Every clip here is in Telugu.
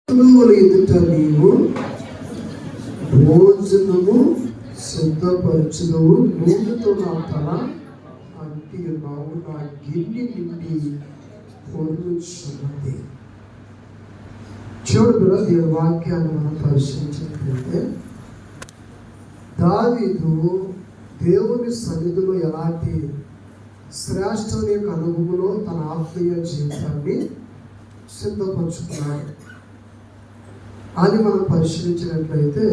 ఎదుట నీవు భోజనము సిద్ధపరచుదువు, నూనెతో నా తల అంటి ఉన్నావు, నా గిన్నె నిండి పొర్లుచున్నది. చూడు దేవుని వాక్యాన్ని మనం పరిశీలించినట్లయితే దావీదు దేవుని సన్నిధిలో ఎలాంటి శ్రేష్టమైన యొక్క అనుభవంలో తన ఆత్మీయ జీవితాన్ని సిద్ధపరుచుకున్నాడు అని మనం పరిశీలించినట్లయితే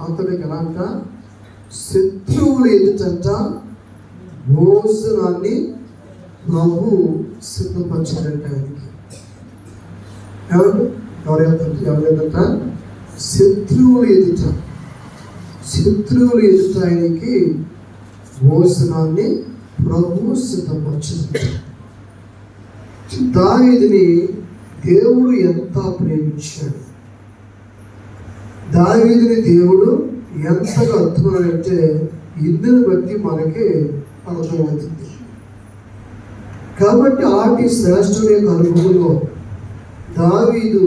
అతడికి ఎలాంట శత్రువులు ఎదుట భోజనాన్ని ప్రభు సిద్ధపరచాడంట. ఆయనకి ఎవరెదుట శత్రువులు ఎదుట ఆయనకి భోజనాన్ని ప్రభు సిద్ధపరచాడు. దావీదుని దేవుడు ఎంత ప్రేమించాడు, దావీదుని దేవుడు ఎంతగా అర్థమనంటే ఇందుని బట్టి మనకి అర్థమవుతుంది. కాబట్టి ఆటి శ్రేష్ఠమైన అనుభవంలో దావీదు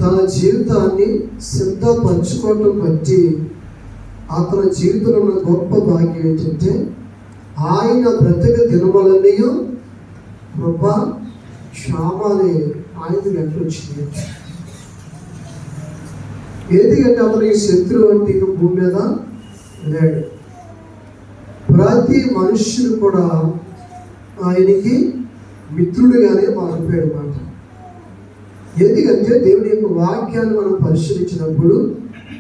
తన జీవితాన్ని సిద్ధపరచుకోవటం బట్టి అతని జీవితంలో ఉన్న గొప్ప భాగ్యం ఏంటంటే ఆయన బ్రతక దినములన్నీ కృప క్షామాలే ఆయన వెంట వచ్చింది. ఎందుకంటే అతని శత్రువు అంటే ఇక భూమి మీద లేడు. ప్రతి మనుష్యుడు కూడా ఆయనకి మిత్రుడిగానే మారిపోయాడు మాట. ఎందుకంటే దేవుని యొక్క వాక్యాన్ని మనం పరిశీలించినప్పుడు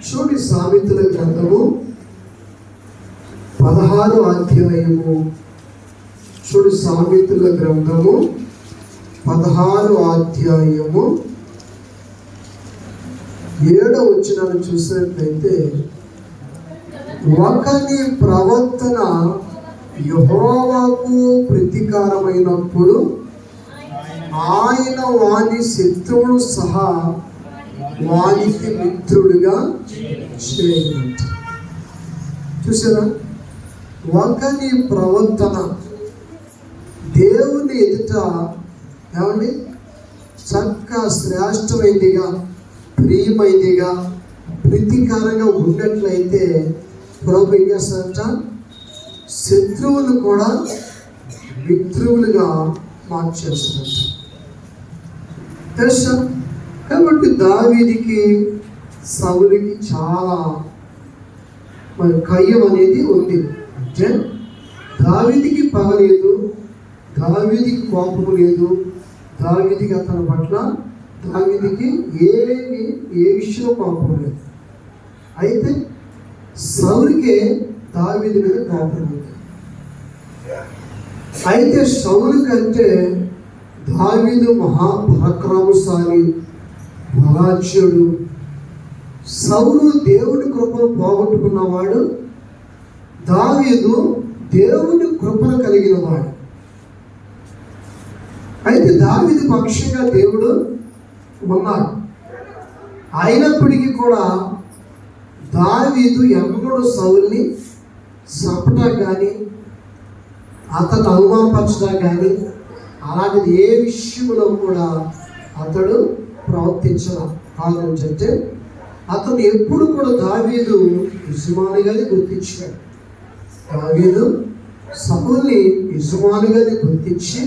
చూడి సామెతల గ్రంథము 16వ అధ్యాయము, చూడు సామెతల గ్రంథము 16వ అధ్యాయము 7వ వచనాన్ని చూసినట్లయితే ఒకని ప్రవర్తన యెహోవాకు ప్రతీకారమైనప్పుడు ఆయన వాని శత్రువులు సహా వానికి మిత్రుడిగా చేయనంట. చూసారా, ఒకని ప్రవర్తన దేవుని ఎదుట ఏమండి చక్కగా శ్రేష్టమైనదిగా ప్రియమైనదిగా ప్రతీకారంగా ఉన్నట్లయితే ప్రభు ఏం చేస్తారంట, శత్రువులు కూడా మిత్రువులుగా మార్చేస్తారంట. తెలుసా? కాబట్టి దావీదుకి సౌలుకి చాలా మరి కయ్యం అనేది ఉంది. అంటే దావీదుకి పగ లేదు, దావీదుకి కోపము లేదు, దావీదుకి అతని పట్ల దావీదుకి ఏ విషయంలో కోపం లేదు. అయితే సౌలుకే దావీదు మీద కోపం ఉంది. అయితే సౌలు కంటే దావీదు మహాపరాక్రమశాలి, బలాఢ్యుడు. సౌలు దేవుని కృపను పోగొట్టుకున్నవాడు, దావీదు దేవుని కృపను కలిగిన వాడు. అయితే దావీదు పక్షంగా దేవుడు ఉన్నాడు. అయినప్పటికీ కూడా దావీదు ఎన్నడూ సౌలుని చంపటం కానీ అతను అవమానపరచడం కానీ అలాంటిది ఏ విషయంలో కూడా అతడు ప్రవర్తించాలి. ఆలోచించంటే అతను ఎప్పుడు కూడా దావీదు యజమానిగానే గుర్తించాడు. దావీదు సౌలుని యజమానిగానే గుర్తించి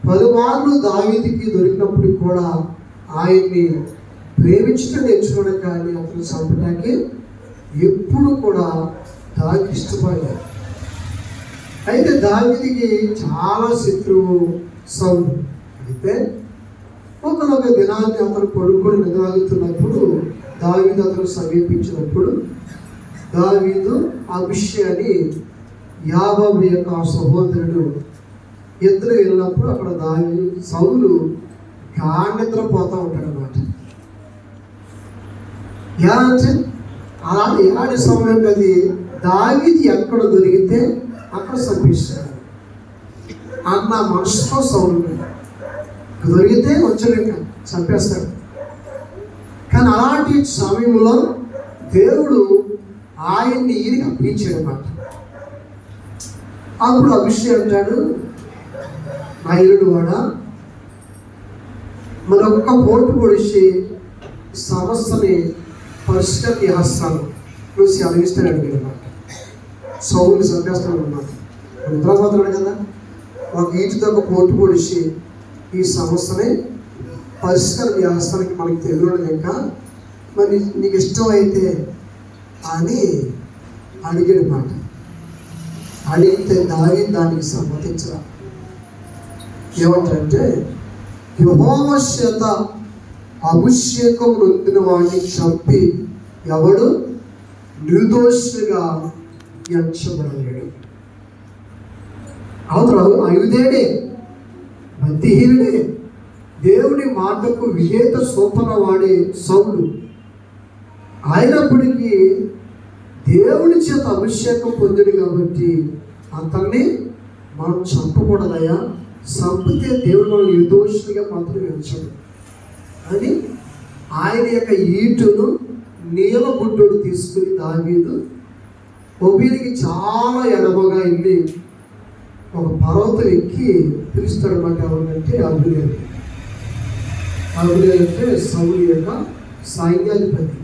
పలుమార్లు దావీదుకి దొరికినప్పుడు కూడా ఆయన్ని ప్రేమించడం నేర్చుకోవడం కానీ అతను చంపడానికి ఎప్పుడు కూడా దావీదు ఇష్టపడ్డాడు. అయితే దావీదుకి చాలా శత్రువు సౌలు. అయితే ఒకనొక దినాన్ని అతను పడుకొని నిద్రపోతున్నప్పుడు దావీదు అతను సమీపించినప్పుడు దావీదు ఆ విషయాన్ని యాబాబు యొక్క సహోదరుడు ఇద్దరు వెళ్ళినప్పుడు అక్కడ సౌలు నిద్రపోతూ ఉంటాడు అన్నమాట. అంటే అలాంటి సమయం అది దావీదు ఎక్కడ దొరికితే అక్కడ చంపిస్తాడు అన్న మనసుతో సౌలు దొరికితే వచ్చాక చంపేస్తాడు. కానీ అలాంటి సమయంలో దేవుడు ఆయన్ని ఈయనకి అప్పించాడు అన్నమాట. అప్పుడు అభిషేక్ అంటాడు, నా ఇల్లు వాడా మరొక్క పోటు పొడిచి సమస్యని పరిష్కరణ చేస్తాను నువ్వు సెలవిస్తాను అడిగాడు అన్నమాట. సౌలు చంపేస్తాడు అన్నమాట. నిద్రపోతున్నాడు కదా, ఒక ఈటుతో ఒక పోటు పొడిచి ఈ సమస్యని పరిష్కరణ చేస్తానికి మనకి తెలియదు ఇంకా, మరి నీకు ఇష్టమైతే అని అడిగాడు మాట. అడిగితే దానికి సమ్మతించరా. ఏమంటారంటే యెహోవా చేత అభిషేకం నొందిన వాడిని చంపి ఎవడు నిర్దోషిగా ఎంచబడలేడు. అవతరాలు అయుధేడే, బుద్ధిహీనుడే, దేవుడి మాటకు విధేయత చూపన వాడే సౌలు. అయినప్పటికీ దేవుడి చేత అభిషేకం పొందిడు కాబట్టి అతన్ని మనం చంపకూడదయా, చంపితే దేవుడు మనం నిర్దోషిగా మాత్రం ఎంచడు అని ఆయన యొక్క ఈటును నీలబుడ్డోడు తీసుకుని దావీదు ఒబీలికి చాలా ఎడమగా వెళ్ళి ఒక పర్వతం ఎక్కి పిలుస్తాడు అన్నమాట. ఎవరంటే అబునేరు. అబునేరు అంటే సౌలు యొక్క సైన్యాధిపతి.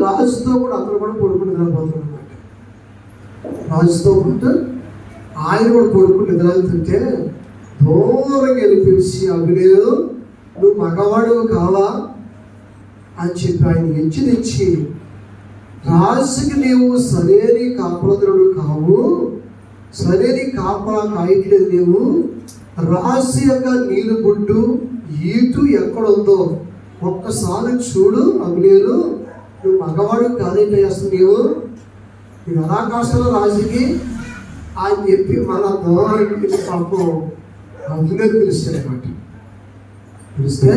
రాజుతో కూడా అతను కూడా పడుకుని నిద్రపోతాడు అన్నమాట. రాజుతో పాటు ఆయన కూడా పడుకుని నిద్రపోతుంటే దూరంగా వెళ్ళి పిలిచి, అబునేరు నువ్వు మగవాడు కావా అని చెప్పి ఆయన హెచ్చరించి, రాజుకి నీవు సరైన కాపురదుడు కావు, సరైన కాపలా కాయట్లేదు నీవు, రాజు యొక్క నీలుబుడ్డు ఈటు ఎక్కడుందో ఒక్కసారి చూడు అబునేరు, నువ్వు మగవాడు కాదేంటి అసలు నీవు ఎలా కాస్తావు రాజుకి అని చెప్పి మన దూరానికి పాపం అబునేరు పిలుస్తాడు అన్నమాట. పిలిస్తే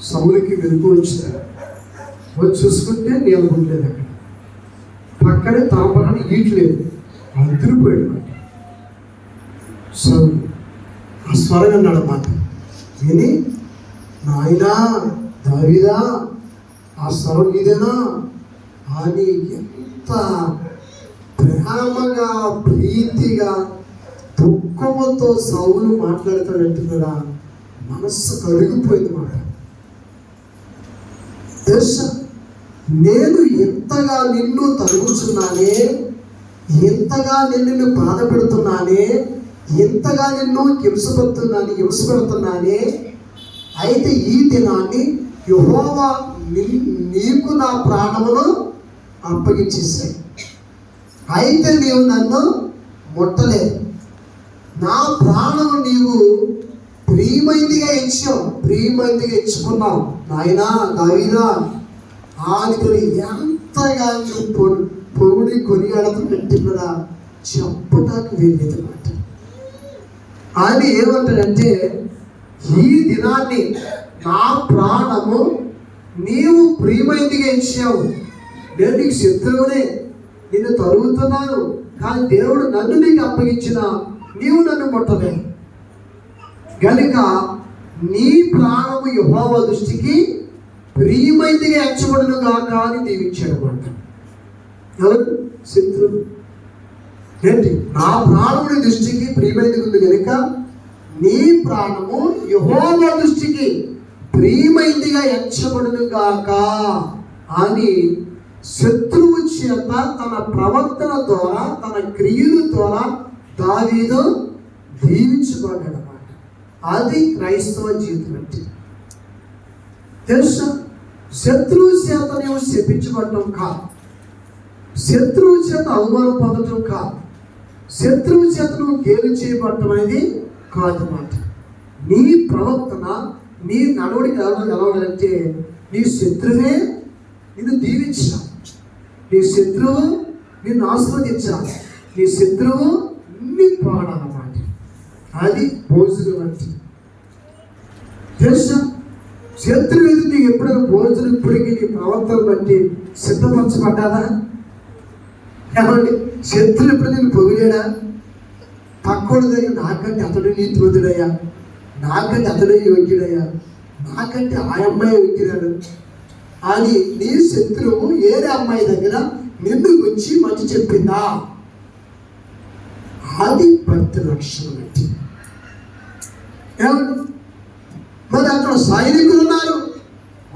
సౌలుకి వెలుగు వచ్చింది. వచ్చి చూసుకుంటే నీలబుడ్లేదు, అక్కడ పక్కనే తాపరాన్ని ఈట్లేదు, అదిరిపోయాడు అన్నమాట. సౌలు ఆ స్వరం అన్నాడు అన్నమాట. విని నాయనా దావీదా ఆ స్వరం ఇదేనా అని ఎంత ప్రేమగా ప్రీతిగా దుఃఖముతో సౌలు మాట్లాడతాడంటే కూడా మనస్సు కరిగిపోయింది మాట. తెలుసా, నేను ఎంతగా నిన్ను తరుగుచున్నానే, ఎంతగా నిన్ను బాధ పెడుతున్నానే, ఎంతగా నిన్ను హింసపెడుతున్నానే, అయితే ఈ దినాన్ని యెహోవా నీకు నా ప్రాణమును అప్పగించేసాయి. అయితే నీవు నన్ను ముట్టలేదు, నా ప్రాణము నీవు ప్రియమైందిగా ఎంచుకున్నావు నాయనా దావీదా ఆడికొని ఎంతగా పొగుడి కొనియాడుతున్నట్టు కూడా చెప్పటానికి వెళ్ళేది మాట. ఆయన ఏమంటాడంటే ఈ దినాన్ని నా ప్రాణము నీవు ప్రియమైందిగా ఎంచావు, నేను నీకు శత్రువునే, నిన్ను తరుగుతున్నాను, కానీ దేవుడు నన్ను నీకు అప్పగించిన నీవు నన్ను ముట్టలేదు గనుక నీ ప్రాణము యెహోవా దృష్టికి ప్రియమైందిగా ఎంచబడును గాక అని దీవించాడు అన్నమాట. ఎవరు? శత్రువు. ఏంటి? నా ప్రాణముని దృష్టికి ప్రియమైనది ఉంది కనుక నీ ప్రాణము యెహోవా దృష్టికి ప్రియమైందిగా ఎంచబడును గాక అని శత్రువు చేత తన ప్రవర్తన ద్వారా తన క్రియల ద్వారా దావీదు దీవించబడ్డాడు అన్నమాట. అది క్రైస్తవ జీవితం అంటే. తెలుసా, శత్రువు చేత నీవు శపించబడటం కాదు, శత్రువు చేత అవమానం పొందటం కాదు, శత్రువు చేత నువ్వు గేలు చేయబడటం అనేది కాదు అన్నమాట. నీ ప్రవర్తన నీ నడవడికి ఎలా ఉండాలంటే నీ శత్రువే నిన్ను దీవించాలి, నీ శత్రువు నిన్ను ఆస్వాదించాలి, నీ శత్రువు నీ పాడాలన్నమాట. అది భోజనం అంటే. తెలుసా, శత్రువు ఎదురు నీకు ఎప్పుడైనా భోజనం ఇప్పటికీ నీ ప్రవర్తన బట్టి సిద్ధపరచబడ్డాదా? ఏమండి, శత్రువు ఎప్పుడు నేను పొగిడాడా? పక్కోడు దగ్గర నాకంటే అతడు నీతిమంతుడయ్యా, నాకంటే అతడే యోగ్యుడయ్యా, నాకంటే ఆ అమ్మాయి యోగ్యురాడు అని నీ శత్రువు ఏరే అమ్మాయి దగ్గర నిన్ను వచ్చి మంచి చెప్పిందా? అది భక్తి లక్షణం అంటే. ఏమండి, మరి అక్కడ సైనికులు ఉన్నారు,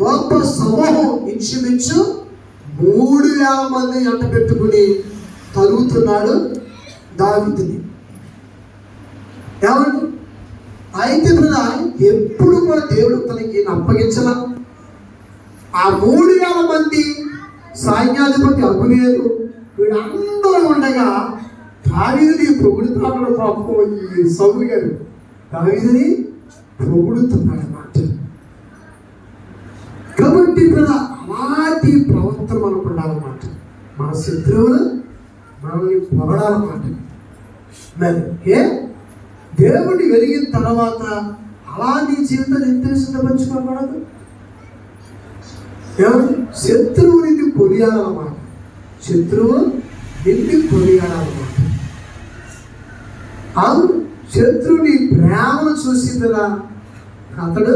గొప్ప సమూహం, ఇంచుమించు 3,000 మంది ఎంట పెట్టుకుని తరుగుతున్నాడు దావీదుని. ఏమండి? అయితే ఎప్పుడు కూడా దేవుడు తనకి అప్పగించాల. ఆ 3,000 మంది సైన్యాధిపతి అభినేరు వీళ్ళందరూ ఉండగా దావీదుని పొగుడుతున్నాడు. పాపం ఈ సౌలు గారు దావీదుని పొగుడుతున్నాడు అన్నమాట. కాబట్టి అలాంటి ప్రవర్తన మనకు ఉండాలన్నమాట. మన శత్రువులు మనల్ని పొగడాలన్నమాట. మరి దేవుడిని వెలిగిన తర్వాత అలా నీ జీవితాన్ని ఎంత సిద్ధపరచుకోకూడదు. శత్రువు నిన్ను కొనియాలన్నమాట. శత్రువు నిన్ను కొనియాలన్నమాట. అవును, శత్రువుని ప్రేమను చూసి కదా అతడు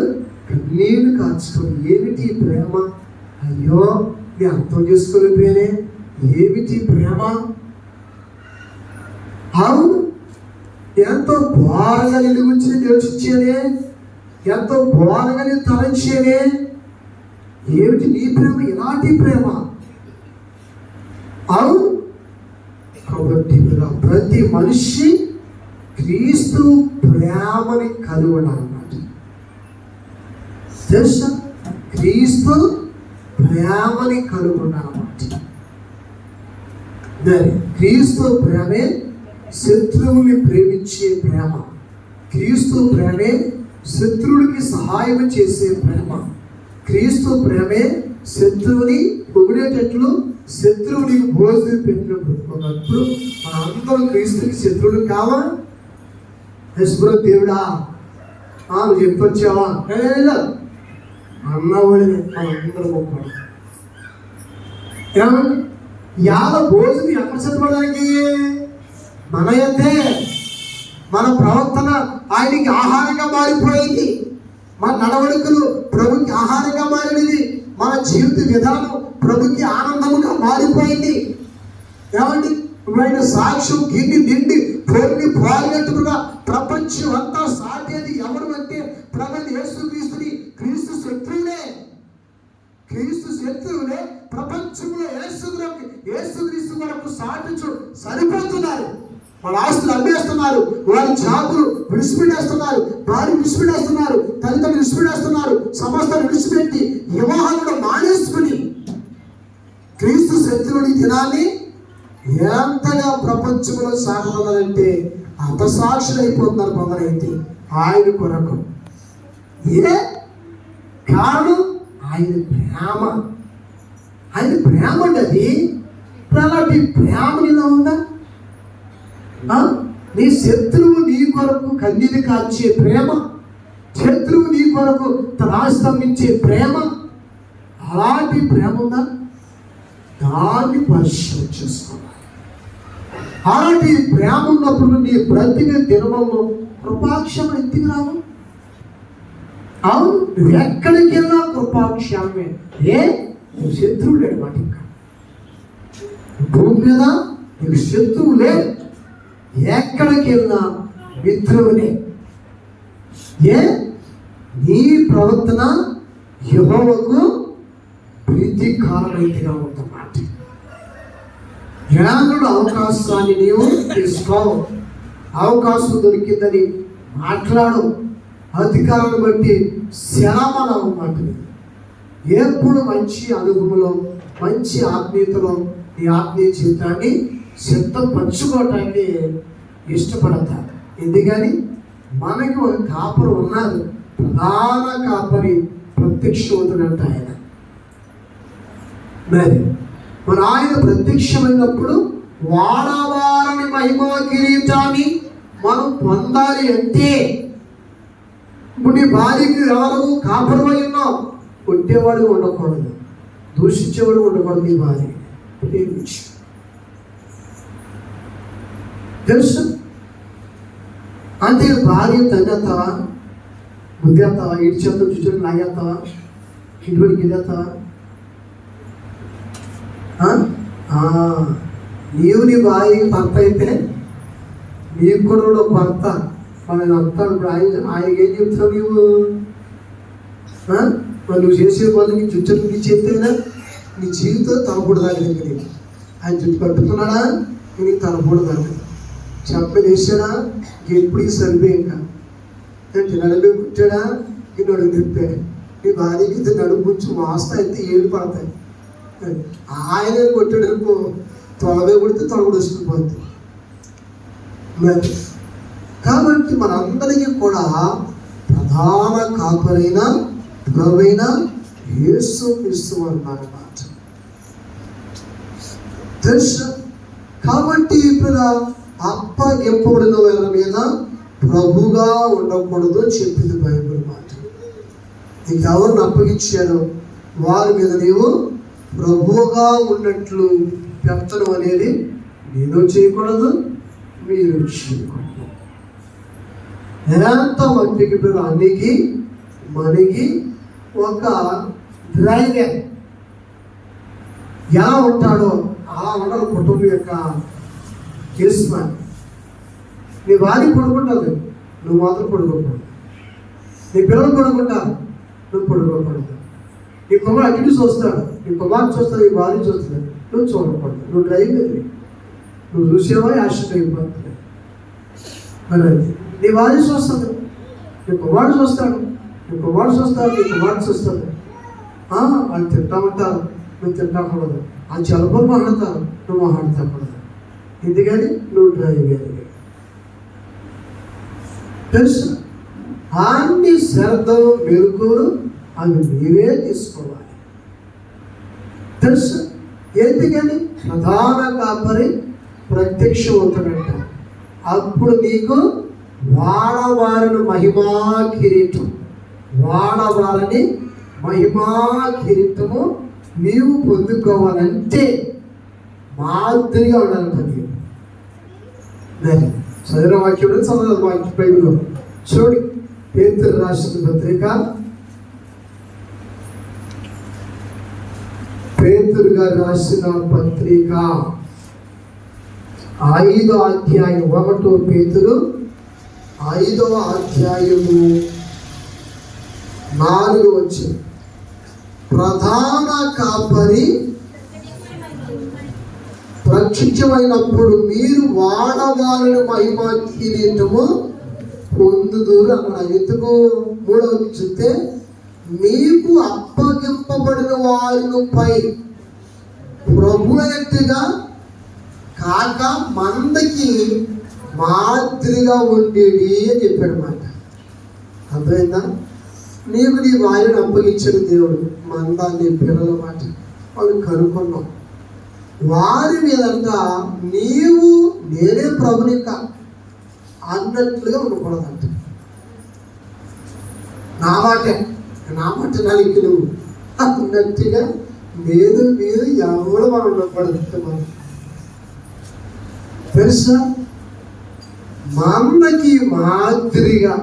కన్నీళ్ళు కాచుకోడు. ఏమిటి ప్రేమ? అయ్యో, నేను అర్థం చేసుకోలేకపోయానే, ఏమిటి ప్రేమ? అవును, ఎంతో ఘోరంగా నిన్ను గురించి యోచించేనే, ఎంతో ఘోరంగా నేను తలంచేనే. ఏమిటి నీ ప్రేమ? ఎలాంటి ప్రేమ? అవును, కాబట్టి ప్రతి మనిషి క్రీస్తు ప్రేమని కలిగి ఉండాలన్నమాట. తెలుసా? క్రీస్తు ప్రేమని కలిగి ఉండాలన్నమాట. క్రీస్తు ప్రేమే శత్రువుని ప్రేమించే ప్రేమ. క్రీస్తు ప్రేమే శత్రువుడికి సహాయం చేసే ప్రేమ. క్రీస్తు ప్రేమే శత్రువుని పొగిడేటట్లు, శత్రువుని భోజనం పెట్టినప్పుడు మన అందరూ క్రీస్తుకి శత్రువులు కావా? యశ్వర దేవుడా నువ్వు చెప్పొచ్చావా అన్నవాడిని మనందరూ గొప్పవాడు. ఏమండి? యావ భోజనం ఎక్కడ చదవడానికి మన అయితే మన ప్రవర్తన ఆయనకి ఆహారంగా మారిపోయింది. మన నడవడికలు ప్రభుకి ఆహారంగా మారినది. మన జీవిత విధానం ప్రభుకి ఆనందముగా మారిపోయింది. ఏమండి? ఆయన సాక్ష్యం గిన్ని నిండి పొన్ని పోలినట్టుగా ప్రపంచం అంతా సాటేది ఎవరు అంటే ప్రభుని యేసుక్రీస్తుని. క్రీస్తు శత్రువులే, క్రీస్తు శత్రువులే ప్రపంచంలో యేసుక్రీస్తు వరకు సాటించు సరిపోతున్నారు. వాళ్ళ ఆస్తులు అమ్మేస్తున్నారు, వాళ్ళ జాబులు విడిచిపెట్టేస్తున్నారు, భార్య విడిచిపెట్టేస్తున్నారు, తల్లిదండ్రులు విడిచిపెట్టేస్తున్నారు, సమస్తాన్ని విడిచిపెట్టి వివాహాలు మానేసుకుని క్రీస్తు శత్రువుని దినాన్ని ఎంతగా ప్రపంచంలో సాగుతున్నారంటే హతసాక్షులు అయిపోతున్నారు కొందరైతే ఆయన కొరకు. ఇదే కారణం ఆయన ప్రేమ. ఆయన ప్రేమ ఉండదు. అలాంటి ప్రేమ నీలో ఉందా? నీ శత్రువు నీ కొరకు కన్నీరు కాల్చే ప్రేమ, శత్రువు నీ కొరకు త్రాస్తంభించే ప్రేమ, అలాంటి ప్రేమ ఉందా? దాన్ని పరిశీలన చేసుకోవాలి. అలాంటి ప్రేమ ఉన్నప్పుడు నీ బ్రతికే దినమంలో కృపాక్షేమం ఎందుకు రావు? అవును, నువ్వు ఎక్కడికి వెళ్ళినా కృపాక్షేమే. నువ్వు శత్రువు లేడు మాట. ఇంకా భూమి మీద నీకు శత్రువు లేదు. ఎక్కడికి వెళ్ళినా మిత్రువునే. నీ ప్రవర్తన యెహోవాకు ప్రీతికరమైనదిగా ఉందన్నమాట. జ్ఞానుడు అవకాశాన్ని నీవు తీసుకో. అవకాశం దొరికిందని మాట్లాడు. అధికారాన్ని బట్టి శ్రమణ అన్నమాట. ఎప్పుడు మంచి అనుభవంలో, మంచి ఆత్మీయతలో నీ ఆత్మీయ జీవితాన్ని సిద్ధపరచుకోవటానికి ఇష్టపడతారు. ఎందుకని మనకి ఒక కాపరి ఉన్నారు. ప్రధాన కాపరి ప్రత్యక్షమవుతున్నట్ట ఆయన. మరి ఆయన ప్రత్యక్షమైనప్పుడు వాడవారని మహిమ కిరీటాన్ని మనం పొందాలి అంటే ఇప్పుడు నీ భార్యకి ఎవరు కాపరు అయి ఉన్నావు? కొట్టేవాడు ఉండకూడదు, దూషించేవాడు ఉండకూడదు. నీ భార్య ప్రేమించు. తెలుసు అంతే. భార్య తగ్గేస్తావా, ముద్దేస్తావా, ఇటు చేత చుట్టూ లాగేస్తావా, ఇంటికి గిదేస్తావా? నీవు నీ భార్యకి భర్త అయితే నీకు కూడా భర్త. మన అంతా ఇప్పుడు ఆయనకి ఏం చెప్తావు? మరి నువ్వు చేసే వాళ్ళకి చుట్టూ చేస్తేనా నీ జీవితం తలపొడి తాగలేదు. ఆయన చుట్టూ కట్టుకున్నాడా నీకు తలపొడి తాగలేదు. చెప్పని వేసాడా ఎప్పుడు సరిపోయి ఇంకా నడుపు కుట్టాడా ఈ నడుపు తిప్పాడు. నీ భార్యకి ఇది నడుపు కొంచెం వాస్తా అయితే ఏడు పడతాయి. ఆయన కొట్టాడు తొలగే కొడితే తొలగడు వస్తుకుపోతుంది. మరి కాబట్టి మనందరికీ కూడా ప్రధాన కాపరైన ప్రభువైన యేసు క్రీస్తు అన్నమాట తెలుసు. కాబట్టి ఇప్పుడు అప్పగింపబడిన వాళ్ళ మీద ప్రభుగా ఉండకూడదు చెప్పింది బైబిల్ మాట. నీకు ఎవరిని అప్పగించారో వారి మీద నీవు ప్రభువుగా ఉన్నట్లు పెత్తనం అనేది నేను చేయకూడదు, మీరు చేయకూడదు. ఎంత మట్టికి అన్నికి మనకి ఒక డ్రైవర్ ఎలా ఉంటాడో అలా ఉండాలి కుటుంబం యొక్క కేసుమాన్. నీ భార్య పడుకుంటుంది, నువ్వు మాత్రం పడుకోకూడదు. నీ పిల్లలు పడుకుంటారు, నువ్వు పడుకోకూడదు. నీ కుమారు అటు చూస్తాడు, నీ కుమారు చూస్తాడు, నీ భార్య చూస్తాడు, నువ్వు చూడకూడదు. నువ్వు డ్రైవర్, నువ్వు చూసేవా యాక్సిడెంట్ అయిపోతుంది. మరి నీ భార్య చూస్తుంది, నీ కుమారుడు చూస్తాడు, నీ కుమారుడు చూస్తాడు, నీ కుమారుడు చూస్తాడు. వాళ్ళు తింటామంటారు, నువ్వు తింటాకూడదు. ఆ చలపలు మాట్లాడతారు, నువ్వు మాట్లాడతాకూడదు. ఎందుకని నువ్వు డ్రైవర్ తెలుసు. అన్ని శ్రద్ధలు మెరుగులు అవి మీరే తీసుకోవాలి తెలుసు. ఎందుకని ప్రధాన కాపరి ప్రత్యక్షం అవుతాడంట. అప్పుడు నీకు వాడవారిని మహిమా కిరీటం, వాడవారిని మహిమా కిరీటము నీవు పొందుకోవాలంటే మాదిరిగా ఉండాలి. మరి చదివిన వాక్యం చదవదు వాక్య బైబిల్లో చూడు. పేతురు రాసిన పత్రిక, పేతురు గారు రాసిన పత్రిక 5వ అధ్యాయం 1 పేతురు 5వ అధ్యాయము 4 వచ్చింది. ప్రధాన కాపరి ప్రత్యక్షమైనప్పుడు మీరు వాడవారిని మహిమా కిరీటము పొందుదురు అన్నాడు. ఎందుకు 3వ చూస్తే మీకు అప్పగింపబడిన వారిపై ప్రభువుగా కాక మందకి మాదిరిగా ఉండేది అని చెప్పాడు మాట. అర్థమైందా? నీకు నీ వారిని అప్పగించిన దేవుడు మందాన్ని పిల్లల మాట వాళ్ళు కనుక్కున్నాం. వారి మీదంతా నీవు నేనే ప్రభునిక అన్నట్లుగా ఉండకూడదంట. నా మాట నాకు నువ్వు అన్నట్టుగా లేదు మీరు ఎవరు మనం ఉండకూడదు. మనం తెలుసా, మందకి మాదిరిగా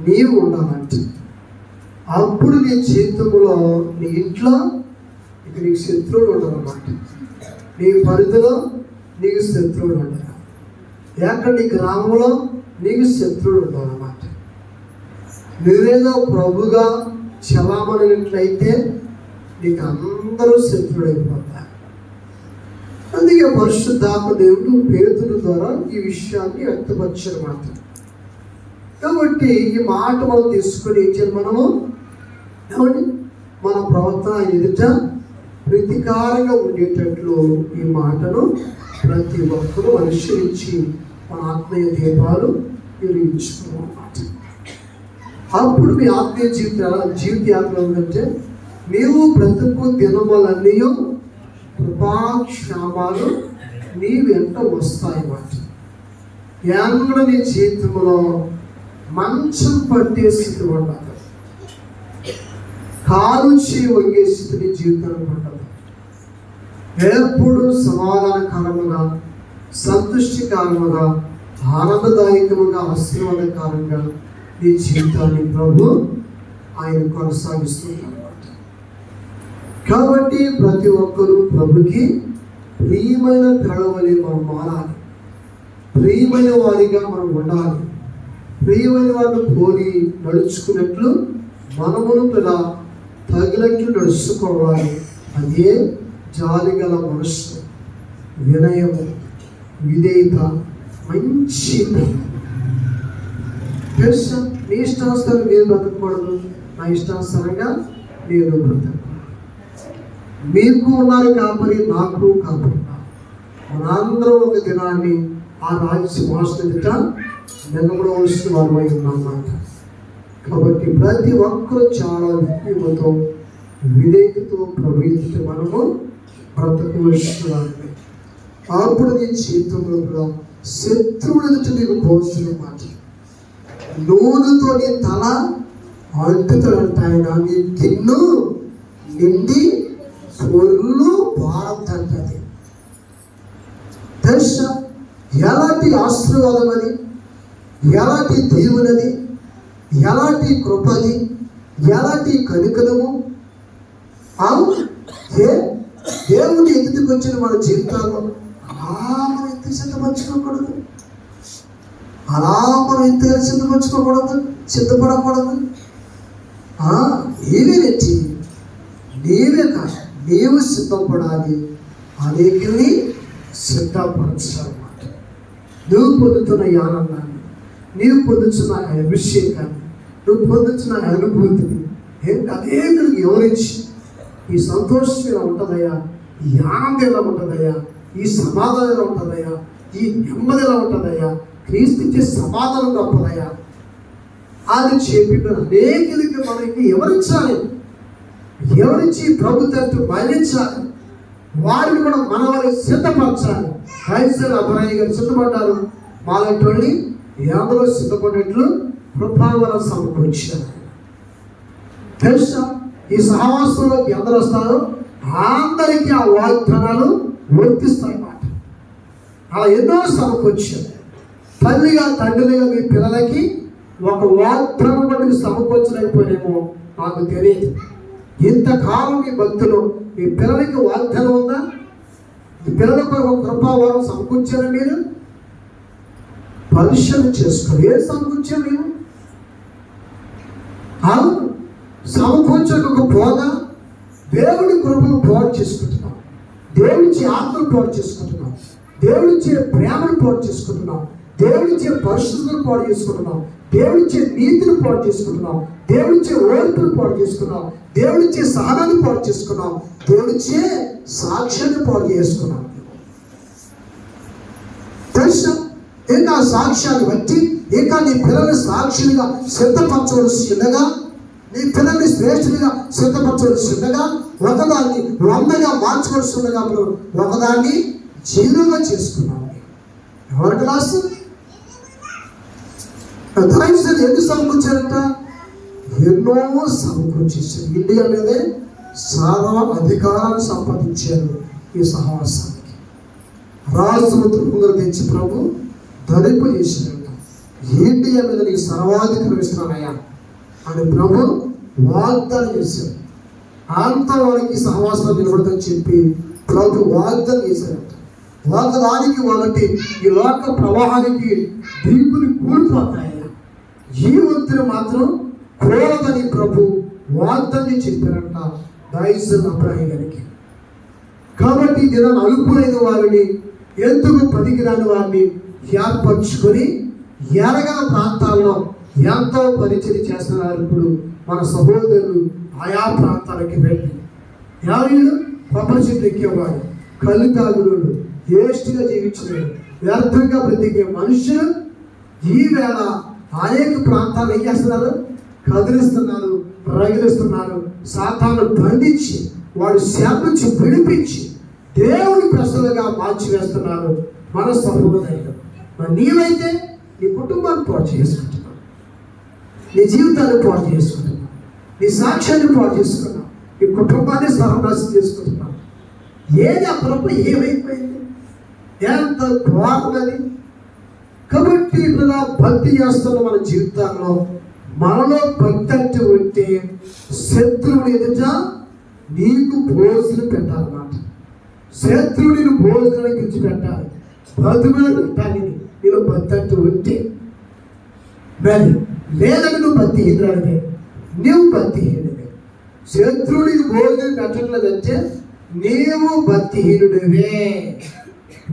నీవు ఉండాలంటే అప్పుడు నీ జీవితంలో నీ ఇంట్లో ఇక నీకు శత్రువులు ఉండాలన్నమాట. నీ పరిధిలో నీకు శత్రువులు ఉండాలి. ఎక్కడ నీ గ్రామంలో నీకు శత్రువులు ఉండాలన్నమాట. నువ్వేదో ప్రభుగా చలామణినట్లయితే నీకు అందరూ శత్రువులు అయిపోతారు. అందుకే పరిశుద్ధాత్మ దేవుడు పేతురు ద్వారా ఈ విషయాన్ని వ్యక్తపరిచారు మాట. కాబట్టి ఈ మాట మనం తీసుకొని ఏం చేయాలి? మనము ఏమండి మన ప్రవర్తన ఎదుట ప్రతీకారంగా ఉండేటట్లు ఈ మాటను ప్రతి ఒక్కరూ అనుసరించి మన ఆత్మీయ దీపాలు వెలిగించుకోవాలన్నమాట. అప్పుడు మీ ఆత్మీయ జీవితయాత్ర ఏంటంటే నీవు బ్రతుకు దినములన్నీ కృపాక్షేమాలు నీ వెంట వస్తాయన్నమాట. ఎన్నడూ నీ జీవితంలో మంచం పట్టే స్థితి ఉండదు, కాలు చేయి వంగే స్థితి నీ జీవితంలో ఉండదు. ఎప్పుడు సమాధానకరముగా, సంతృష్టికరముగా, ఆనందదాయకముగా, ఆశీర్వాదకరంగా నీ జీవితాన్ని ప్రభు ఆయన కొనసాగిస్తున్నారు. కాబట్టి ప్రతి ఒక్కరూ ప్రభుకి ప్రియమైన పిల్లవలే మనం మారాలి, ప్రియమైన వారిగా మనం ఉండాలి, ప్రియమైన వారిని పోలి నడుచుకున్నట్లు మనమును ఇలా తగినట్లు నడుచుకోవాలి. అదే జాలిగల మనస్సు, వినయము, విధేయత, మంచి తెలుసా. నీ ఇష్టానుసారం నేను బ్రతకూడదు, నా ఇష్టానుసారంగా నేను బ్రతకూడదు. మీకు ఉన్నారు కాబట్టి నాకు కాబట్టి మనందరం ఒక దినాన్ని ఆ రాజ్య సింహాసనం ఎదుట నిలబడవలసిన వారమై ఉన్నామన్నమాట. కాబట్టి ప్రతి ఒక్కరూ చాలా విజ్ఞతతో, విధేయతతో ప్రభుత్వం మనము బ్రతకవలసిన వారమే. అప్పుడు నీ జీవితంలో కూడా శత్రువుల ఎదుట నీకు పోల్చిన మాట, నూనెతో నీ తల అంటుతాడంట ఆయన, నీ గిన్నె నిండి సొల్లు భారతంటది. తెలుసా ఎలాంటి ఆశీర్వాదం అది, ఎలాంటి దేవునది, ఎలాంటి కృపది, ఎలాంటి కనికరము. దేవుని ఎదుటికి వచ్చిన మన జీవితాల్లో అలా మనం ఎంత సిద్ధపరచుకోకూడదు, అలా మనం ఎంత సిద్ధపడకూడదు. నీవే కాదు, నీవు సిద్ధపడాలి, అనేకుల్ని సిద్ధపరచాలన్నమాట. నువ్వు పొందుతున్న ఈ ఆనందాన్ని, నీవు పొందుతున్న అభిషేకాన్ని, నువ్వు పొందుతున్న అనుభూతిని అనేకులకు వివరించి, ఈ సంతోషం ఎలా ఉంటుందయ్యా, ఈ ఆనందం ఎలా ఉంటుందయ్యా, ఈ సమాధానం ఎలా ఉంటుందయ్యా, ఈ నెమ్మది ఎలా ఉంటుందయ్యా, క్రీస్తు ఇచ్చే సమాధానం తప్పదయ్యా అని చెప్పిన అనేకులకి మనకి ఎవరించి ప్రభుత్వం బయలించాలి, వారిని కూడా మన వారికి సిద్ధపరచాలి. క్రైస్తవులు అబ్రాయి గారు సిద్ధపడ్డారు, మాలాంటి వాళ్ళని అందరూ సిద్ధపడినట్లు కృపావరం సమకూర్చారు. తెలుసా ఈ సహవాసంలోకి అందరూ వస్తారో అందరికీ ఆ వాగ్దానాలు వర్తిస్తాయన్నమాట. అలా ఎన్నో సమకూర్చారు. తల్లిగా తండ్రిగా మీ పిల్లలకి ఒక వాగ్దానం బట్టి సమకూర్చలేకపోయినేమో నాకు తెలియదు. ఇంతకాలం మీ భక్తులు మీ పిల్లలకి వాగ్దానం ఉందా? మీ పిల్లలకు ఒక కృపావరం సమకూర్చారా? మీరు పరిశీలన చేసుకోండి. ఏం సమకూర్చారు మేము? సమకూర్చకపోగా దేవుడి కృపను పోటు చేసుకుంటున్నాం, దేవుడిచ్చే ఆత్మను పోటు చేసుకుంటున్నాం, దేవుడిచ్చే ప్రేమను పోటు చేసుకుంటున్నాం, దేవుడిచ్చే పరిశుద్ధతను పాటు చేసుకుంటున్నాం, దేవుడిచ్చే నీతిని పాటు చేసుకుంటున్నాం, దేవుడిచ్చే ఓర్పును పాటు చేసుకున్నాం, దేవుడిచ్చే సహనాన్ని పాటు చేసుకున్నాం, దేవుడిచ్చే సాక్ష్యాన్ని పాటు చేసుకున్నాం. తెలుసా ఇంకా సాక్ష్యాన్ని బట్టి ఇంకా నీ పిల్లల్ని సాక్షులుగా సిద్ధపరచవలసి ఉండగా, నీ పిల్లల్ని శ్రేష్ఠులుగా సిద్ధపరచవలసి ఉండగా, ఒకదాన్ని 100గా మార్చవలసి ఉండగా ఒకదాన్ని 0గా చేసుకున్నాం. ఎవరికి లాస్ట్? ఎందుకు సమకూర్చారంట? ఎన్నో సమకూర్చేశారు. ఇండియా మీదే చాలా అధికారాన్ని సంపాదించారు ఈ సహవాసానికి. రాజసముద్రం తెచ్చి ప్రభు ధరింపు చేశారంట. ఇండియా మీద నీకు సర్వాధికారం ఇస్తున్నానయ్యా అని ప్రభు వాగ్దానం చేశారు. అంతవరకు సహవాసం నిలబడదని చెప్పి ప్రభు వాగ్దానం చేశారంట. వాగ్దానానికి వాళ్ళకి ఈ లోక ప్రవాహానికి దీపుని కూలిపోతాయి, ఈ ఒత్తిడి మాత్రం కూడదని ప్రభు వాగ్దాన్ని చెప్పారంట దాయిసన్ అబ్రాయి గారికి. కాబట్టి దినాన్ని అలుపులైన వారిని, ఎందుకు పనికిరాని వారిని ఏర్పరచుకొని ఎరగల ప్రాంతాల్లో ఎంతో పరిచయం చేస్తున్నారు. ఇప్పుడు మన సహోదరులు ఆయా ప్రాంతాలకి వెళ్ళి ఎవరు ప్రపంచం ఎక్కేవాడు, కళ్ళు తాగుడు, వేస్ట్గా జీవించినాడు, వ్యర్థంగా బ్రతికే మనుషులు ఈవేళ అనేక ప్రాంతాలు ఏం చేస్తున్నారు? కదిలిస్తున్నారు, రగిలిస్తున్నారు. సాతాను బంధించి వాడు సేవ నుంచి విడిపించి దేవుని ప్రజలుగా మార్చివేస్తున్నారు మన సహోదరులు. మరి నీవైతే నీ కుటుంబాన్ని పాటు చేసుకుంటున్నావు, నీ జీవితాన్ని పాటు చేసుకుంటున్నావు, నీ సాక్ష్యాన్ని పాటు చేసుకున్నావు, నీ కుటుంబాన్ని సర్వనాశనం చేసుకుంటున్నావు. ఏది అప్పుడప్పుడు ఏమైపోయింది? ఎంత ఘోరమని. కాబట్టి ఇలా భక్తి చేస్తున్న మన జీవితాల్లో మనలో భక్తి అంటే ఉంటే శత్రువుని ఎదుట నీకు భోజనం పెట్టాలన్నమాట. శత్రువుని భోజనానికి విడిచిపెట్టాలి, బతుకులు పెట్టాలి. నీలో భక్తి అంటే ఉంటే మరి లేదంటే నువ్వు భక్తి హీనురాలివే. నీవు భక్తిహీనుడే. శత్రువుడికి భోజనం పెట్టట్లేదంటే నీవు భక్తిహీనుడివే.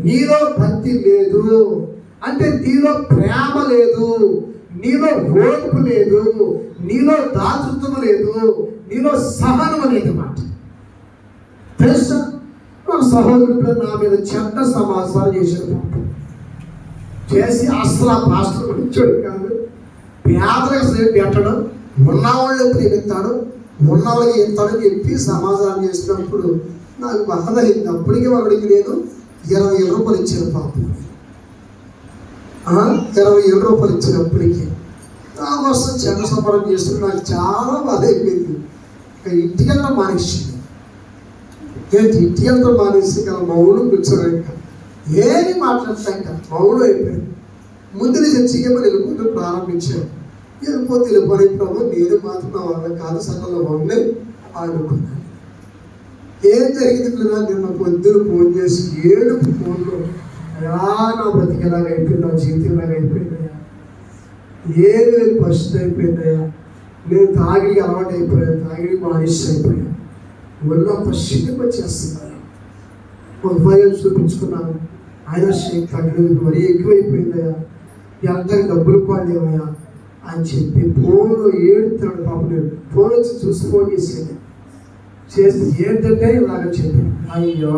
నీలో భక్తి లేదు అంటే నీలో ప్రేమ లేదు, నీలో ఓర్పు లేదు, నీలో దాతృత్వం లేదు, నీలో సహనం అనేది మాట. తెలుసా, నా సహోదరుడు నా మీద చెడ్డ సమాచారం చేశాడు. చేసి అసలు ఆ పాస్టర్ వచ్చాడు కాదు, పేదలకు అసలు పెట్టడం, ఉన్నవాళ్ళు ప్రేమిస్తాడు, ఉన్నవాళ్ళకి ఇస్తాడని చెప్పి సమాధానం చేసినప్పుడు నాకు బాధ అయింది. అప్పటికే వాడికి నేను 27 రూపాయలు ఇచ్చాను పాపం. 27 రూపాయలు ఇచ్చినప్పటికీ నా కోసం చెడ్డ సంపాదన చేస్తూ నాకు చాలా బాధ అయిపోయింది. ఇంటికి వెళ్ళడం మానేసింది. ఇంటికి వెళ్ళడం మానేసి ఇంకా మౌనం కూర్చోడం, ఇంకా ఏమి మాట్లాడతా, ఇంకా మౌనం అయిపోయింది. ముందు చర్చికి మనం వెళ్ళిపోతే ప్రారంభించాను. వెళ్ళిపోయి ప్రభు నేను మాత్రం నా వాళ్ళ కాదు సకల్లో వాళ్ళే ఆడుకున్నాను. ఏం జరిగింది కదా, నిన్న పొద్దున ఫోన్ చేసి 7 ఫోన్లో నా బ్రతికేలాగా అయిపోయింది, నా జీవితం ఎలాగ అయిపోయిందయ్యా, ఏది నేను పరిస్థితి అయిపోయిందయ్యా, నేను తాగిడికి అలవాటు అయిపోయాను, తాగిడికి బానిస అయిపోయాను, ఒళ్ళో పశ్చిమకి వచ్చేస్తున్నాను. ఒక భయం చూపించుకున్నాను, ఆయన శక్తి తగ్గలేదు, మరీ ఎక్కువైపోయిందయ్యా, ఎంతగా డబ్బులు పోలేమయ్యా అని చెప్పి ఫోన్లో ఏడుతున్నాడు. పాపం నేను ఫోన్ వచ్చి చూసి ఫోన్ చేసేది చేస్తే ఏంటంటే ఇలాగ చెప్పాను, అయ్యో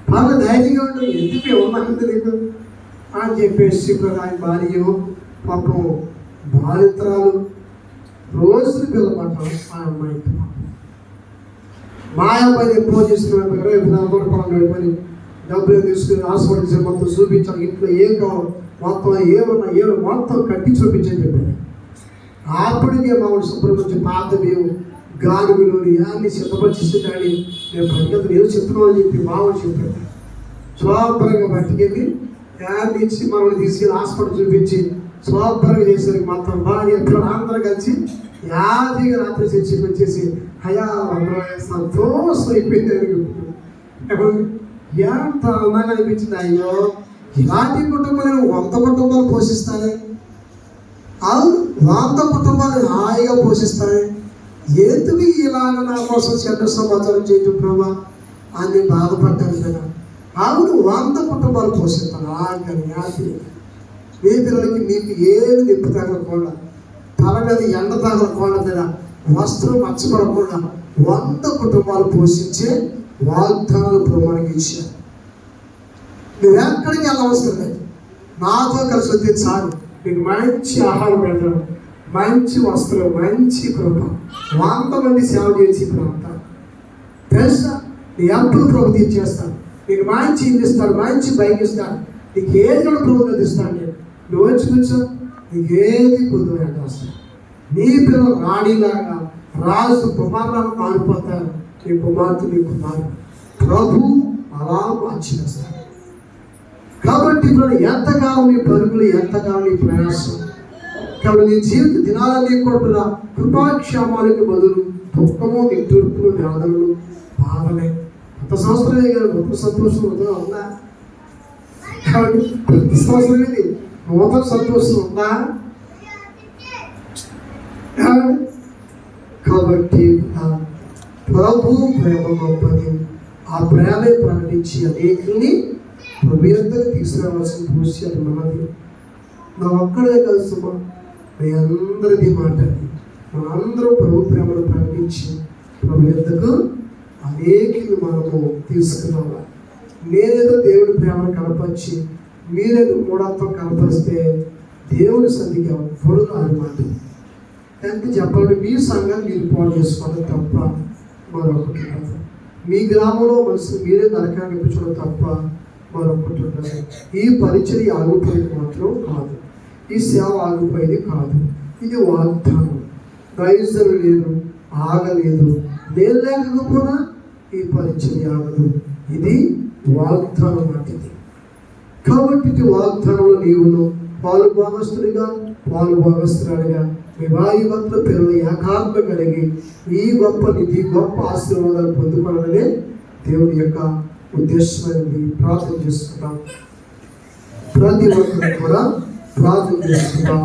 బాగా ధైర్యంగా ఉంటుంది, ఎందుకు ఏమన్నా నీకు అని చెప్పేసి ఆయన భార్య పాపం బాలిత్రాలు రోజులు పిల్లమాట. ఆ అమ్మాయికి మా అబ్బాయి ఫోన్ చేస్తున్నాడు, మరి డబ్బులు తీసుకుని హాస్పిటల్స్ మొత్తం చూపించాలి, ఇంట్లో ఏం కావాలి మొత్తం ఏమన్నా మొత్తం కట్టి చూపించని చెప్పాను. అప్పటికే మామూలు శుభ్రపరిచి పాత మేము గానుగులు అన్ని సిద్ధపరిచేసి కానీ నేను పట్టుకెళ్తాను ఏదో చెప్తున్నామని చెప్పి మామూలు చెప్పాను. శుభ్రంగా పట్టుకెళ్ళి యాడ్ ఇచ్చి మమ్మల్ని తీసుకెళ్ళి హాస్పిటల్ చూపించి శుభ్రంగా చేసేసరికి మొత్తం భార్య పిల్లలు అందరూ కలిసి యాదిగా రాత్రి చర్చకి వచ్చేసి అయా అందరూ సంతోషం అయిపోయింది. ఎంత అందంగా అనిపించింది. అయ్యో ఇలాంటి కుటుంబాలు 100 కుటుంబాలు పోషిస్తానే, 100 కుటుంబాలు హాయిగా పోషిస్తానే, ఎందుకు ఇలాగ నా కోసం చెడ్డ సమాచారం చేయటం ప్రభా అని బాధపడ్డాను కదా. అవును 100 కుటుంబాలు పోషిస్తాను ఆగని హ్యాపీ. మీ పిల్లలకి మీకు ఏది నిప్పు తగలకుండా, తల మీద ఎండ తగలకుండా, మీద వస్త్రం మర్చిపడకుండా 100 కుటుంబాలు పోషించే వాగ్దానాలు ప్రభువుకి ఇచ్చారు. నువ్వు ఎక్కడికి వెళ్ళవసరం లేదు, నాతో కలిసి వస్తే చాలు, నీకు మంచి ఆహారం పెడతాను, మంచి వస్త్రం, మంచి కృప, 100 మంది సేవ చేసి ప్రాంతం తెలుసా. నీ అప్పులు ప్రభు తీర్చేస్తాను, నీకు మంచి ఇల్లు ఇస్తాడు, మంచి బైక్ ఇస్తాడు, నీకు ఏది కూడా ప్రభు అందిస్తాను. నేను నువ్వు వచ్చి కూర్చో, నీకు ఏది కుదురు అంటాస్తాను. నీ పిల్లలు రాణిలాగా రాజు కుమారులను మారిపోతారు. నీ కుమార్తె నీ కుమారుడు ప్రభు అలా మార్చివేస్తాడు. కాబట్టి ఇప్పుడు ఎంతకాలం నీ పరుగులు, ఎంతకాలం నీ ప్రయాసం, కాబట్టి నీ జీవిత దినాలన్నీ కూడా కృపాక్షేమాలకు బదులు దుఃఖము, నిట్టూర్పులు, వేదనలు, బాధలే. కొత్త సంవత్సరమే కాదు, గొప్ప సంతోషం ఉందా? కాబట్టి ప్రతి సంవత్సరం ఇది నూతన సంతోషం ఉందా? కాబట్టి ప్రభు ప్రేమ గొప్పది. ఆ ప్రేమే ప్రకటించి అనేకుల్ని ప్రభు యొద్దకు తీసుకురావాల్సిన భవిష్యత్ అది మనది. నా ఒక్కడే కలుసుమా, మీ అందరిది మాట్లాడి మనందరూ ప్రభు ప్రేమను ప్రకటించి ప్రభు యొద్దకు అనేకులు మనము తీసుకురావాలి. నేనేదో దేవుడి ప్రేమను కనపరిచి మీరేదో మూఢత్వం కనపరిస్తే దేవుడి సన్నిధికి ఎవ్వరు అనమాట. అంటే చెప్పండి, మీ సంఘాన్ని మీరు పాడు చేసుకోవడం తప్ప మరొకటి కాదు. మీ గ్రామంలో మనుషులు మీరే నరకాన్ని ఇప్పించడం తప్ప మరొకటి ఉండదు. ఈ పరిచర్య ఆగిపోయేది మాత్రం కాదు, ఈ సేవ ఆగిపోయేది కాదు. ఇది వాగ్దానం. రైజరు లేదు, ఆగలేదు, నేను లేకపోయినా ఈ పరిచర్య ఆగదు. ఇది వాగ్దానం వంటిది. కాబట్టి ఇది వాగ్దానంలో నీవును పాలు భాగస్తుడిగా మీ వారి భక్త పిల్లలు ఏకాత్మ కలిగి ఈ గొప్ప నిధి, గొప్ప ఆశీర్వాదాలు పొందుకోవాలనే దేవుని యొక్క ఉద్దేశమైనది. ప్రార్థన చేస్తున్నాం. ప్రతి ఒక్కరు కూడా ప్రార్థన చేస్తున్నాం.